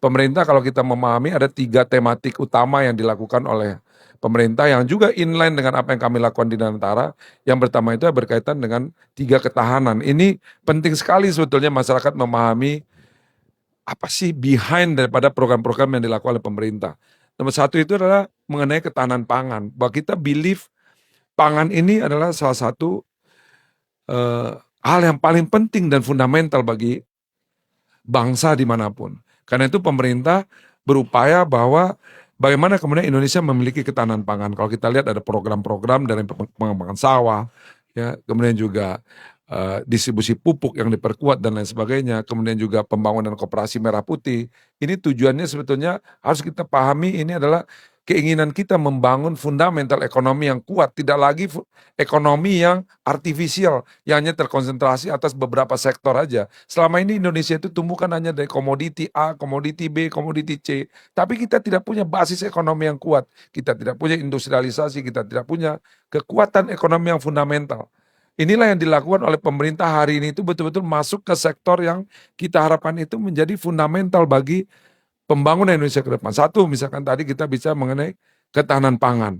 pemerintah kalau kita memahami ada 3 tematik utama yang dilakukan oleh pemerintah yang juga inline dengan apa yang kami lakukan di Danantara. Yang pertama itu berkaitan dengan 3 ketahanan. Ini penting sekali sebetulnya masyarakat memahami apa sih behind daripada program-program yang dilakukan oleh pemerintah. Nomor 1 itu adalah mengenai ketahanan pangan, bahwa kita believe pangan ini adalah salah satu hal yang paling penting dan fundamental bagi bangsa dimanapun. Karena itu pemerintah berupaya bahwa bagaimana kemudian Indonesia memiliki ketahanan pangan. Kalau kita lihat ada program-program dari pengembangan sawah, ya, kemudian juga distribusi pupuk yang diperkuat dan lain sebagainya, kemudian juga pembangunan koperasi merah putih. Ini tujuannya sebetulnya harus kita pahami, ini adalah keinginan kita membangun fundamental ekonomi yang kuat, tidak lagi ekonomi yang artifisial, yang hanya terkonsentrasi atas beberapa sektor aja. Selama ini Indonesia itu tumbuh kan hanya dari komoditi A, komoditi B, komoditi C, tapi kita tidak punya basis ekonomi yang kuat, kita tidak punya industrialisasi, kita tidak punya kekuatan ekonomi yang fundamental. Inilah yang dilakukan oleh pemerintah hari ini itu betul-betul masuk ke sektor yang kita harapkan itu menjadi fundamental bagi pembangunan Indonesia ke depan. Satu, misalkan tadi kita bicara mengenai ketahanan pangan.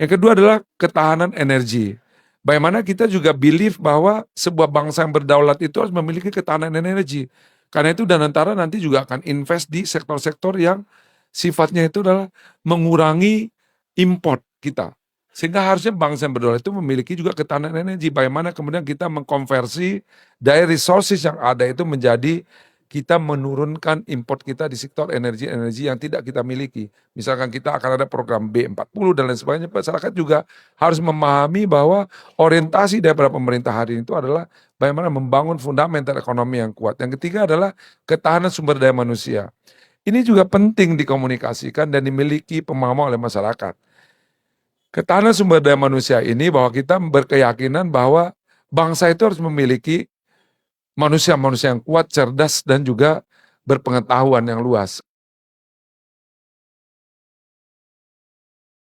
Yang kedua adalah ketahanan energi. Bagaimana kita juga believe bahwa sebuah bangsa yang berdaulat itu harus memiliki ketahanan energi. Karena itu Danantara nanti juga akan invest di sektor-sektor yang sifatnya itu adalah mengurangi import kita. Sehingga harusnya bangsa yang berdaulat itu memiliki juga ketahanan energi. Bagaimana kemudian kita mengkonversi dari resources yang ada itu menjadi kita menurunkan import kita di sektor energi-energi yang tidak kita miliki. Misalkan kita akan ada program B40 dan lain sebagainya, masyarakat juga harus memahami bahwa orientasi daripada pemerintah hari ini itu adalah bagaimana membangun fundamental ekonomi yang kuat. Yang ketiga adalah ketahanan sumber daya manusia. Ini juga penting dikomunikasikan dan dimiliki pemahaman oleh masyarakat. Ketahanan sumber daya manusia ini bahwa kita berkeyakinan bahwa bangsa itu harus memiliki manusia-manusia yang kuat, cerdas, dan juga berpengetahuan yang luas.